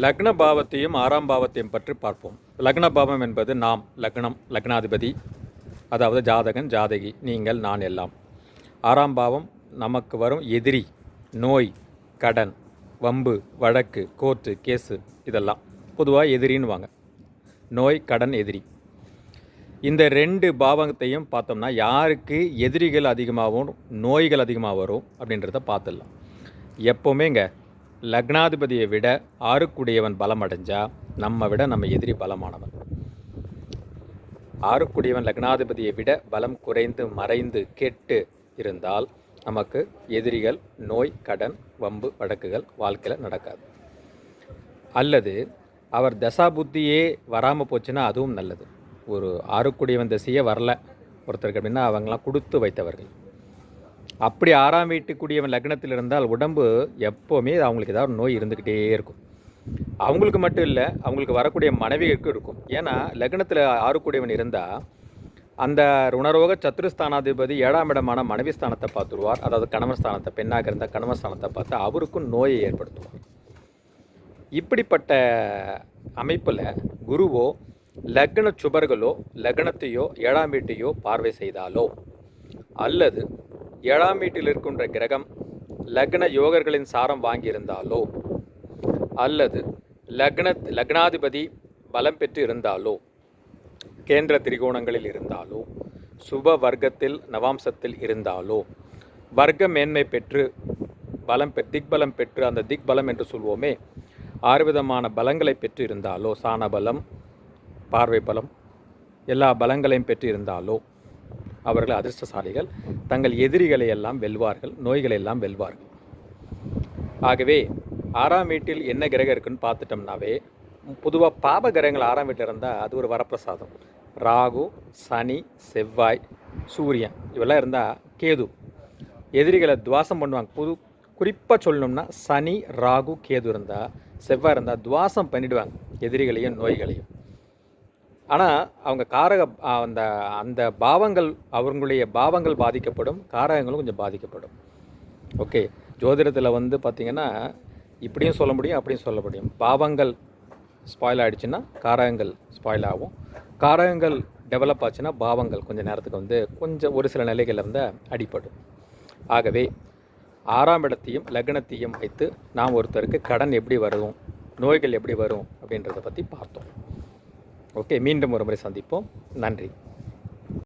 லக்ன பாவத்தையும் 6ஆம் பாவத்தையும் பற்றி பார்ப்போம். லக்ன பாவம் என்பது நாம், லக்னம், லக்னாதிபதி, அதாவது ஜாதகன், ஜாதகி, நீங்கள், நான் எல்லாம். 6ஆம் பாவம் நமக்கு வரும் எதிரி, நோய், கடன், வம்பு, வழக்கு, கோர்ட்டு, கேஸு, இதெல்லாம் பொதுவாக எதிரின்னுவாங்க. நோய், கடன், எதிரி. இந்த 2 பாவத்தையும் பார்த்தோம்னா யாருக்கு எதிரிகள் அதிகமாகவும் நோய்கள் அதிகமாக வரும் அப்படின்றத பார்த்துடலாம். எப்போவுமேங்க லக்னாதிபதியை விட 6க்குடையவன் பலம் அடைஞ்சால் நம்ம விட நம்ம எதிரி பலமானவன். 6க்குடையவன் லக்னாதிபதியை விட பலம் குறைந்து மறைந்து கெட்டு இருந்தால் நமக்கு எதிரிகள், நோய், கடன், வம்பு, வழக்குகள் வாழ்க்கையில் நடக்காது. அல்லது அவர் தசா புத்தியே வராமல் போச்சுன்னா அதுவும் நல்லது. ஒரு 6க்குடையவன் தசையே வரல ஒருத்தருக்கு அப்படின்னா அவங்களாம் கொடுத்து வைத்தவர்கள். அப்படி 6ஆம் வீட்டுக்குடியவன் லக்னத்தில் இருந்தால் உடம்பு எப்போவுமே அவங்களுக்கு ஏதாவது நோய் இருந்துக்கிட்டே இருக்கும். அவங்களுக்கு மட்டும் இல்லை, அவங்களுக்கு வரக்கூடிய மனைவிகளுக்கும் இருக்கும். ஏன்னா லக்னத்தில் 6க்குடையவன் இருந்தால் அந்த ருணரோக சத்துருஸ்தானாதிபதி 7ஆம் இடமான மனைவி ஸ்தானத்தை பார்த்துருவார். அதாவது கணவன் ஸ்தானத்தை, பெண்ணாக இருந்தால் கணவன் ஸ்தானத்தை பார்த்து அவருக்கும் நோயை ஏற்படுத்துவார். இப்படிப்பட்ட அமைப்பில் குருவோ லக்ன சுபர்களோ லக்னத்தையோ 7ஆம் வீட்டையோ பார்வை செய்தாலோ அல்லது 7ஆம் வீட்டில் இருக்கின்ற கிரகம் லக்ன யோகர்களின் சாரம் வாங்கியிருந்தாலோ அல்லது லக்னாதிபதி பலம் பெற்று இருந்தாலோ கேந்திர திரிகோணங்களில் இருந்தாலோ சுப வர்க்கத்தில் நவாம்சத்தில் இருந்தாலோ வர்க்க மேன்மை பெற்று திக்பலம் பெற்று அந்த திக்பலம் என்று சொல்வோமே 6 விதமான பலங்களை பெற்று இருந்தாலோ சாண பலம், பார்வை பலம், எல்லா பலங்களையும் பெற்று இருந்தாலோ அவர்கள் அதிர்ஷ்டசாலிகள். தங்கள் எதிரிகளை எல்லாம் வெல்வார்கள், நோய்களை எல்லாம் வெல்வார்கள். ஆகவே 6ஆம் வீட்டில் என்ன கிரகம் இருக்குன்னு பார்த்துட்டோம்னாவே பொதுவாக பாப கிரகங்கள் 6ஆம் வீட்டில் இருந்தால் அது ஒரு வரப்பிரசாதம். ராகு, சனி, செவ்வாய், சூரியன் இவெல்லாம் இருந்தால் கேது எதிரிகளை துவாசம் பண்ணுவாங்க. குறிப்பாக சொல்லணும்னா சனி, ராகு, கேது இருந்தால், செவ்வாய் இருந்தால் துவாசம் பண்ணிவிடுவாங்க எதிரிகளையும் நோய்களையும். ஆனால் அவங்க அந்த பாவங்கள், அவங்களுடைய பாவங்கள் பாதிக்கப்படும், காரகங்களும் கொஞ்சம் பாதிக்கப்படும். ஓகே, ஜோதிடத்தில் பார்த்திங்கன்னா இப்படியும் சொல்ல முடியும், அப்படியும் சொல்ல முடியும். பாவங்கள் ஸ்பாயில் ஆகிடுச்சுன்னா காரகங்கள் ஸ்பாயில் ஆகும். காரகங்கள் டெவலப் ஆச்சுன்னா பாவங்கள் கொஞ்சம் நேரத்துக்கு கொஞ்சம் ஒரு சில நிலைகள் இருந்தால் அடிப்படும். ஆகவே 6ஆம் இடத்தையும் லக்னத்தையும் வைத்து நாம் ஒருத்தருக்கு கடன் எப்படி வரும், நோய்கள் எப்படி வரும் அப்படின்றத பற்றி பார்த்தோம். ஓகே, மீண்டும் ஒரு முறை சந்திப்போம். நன்றி.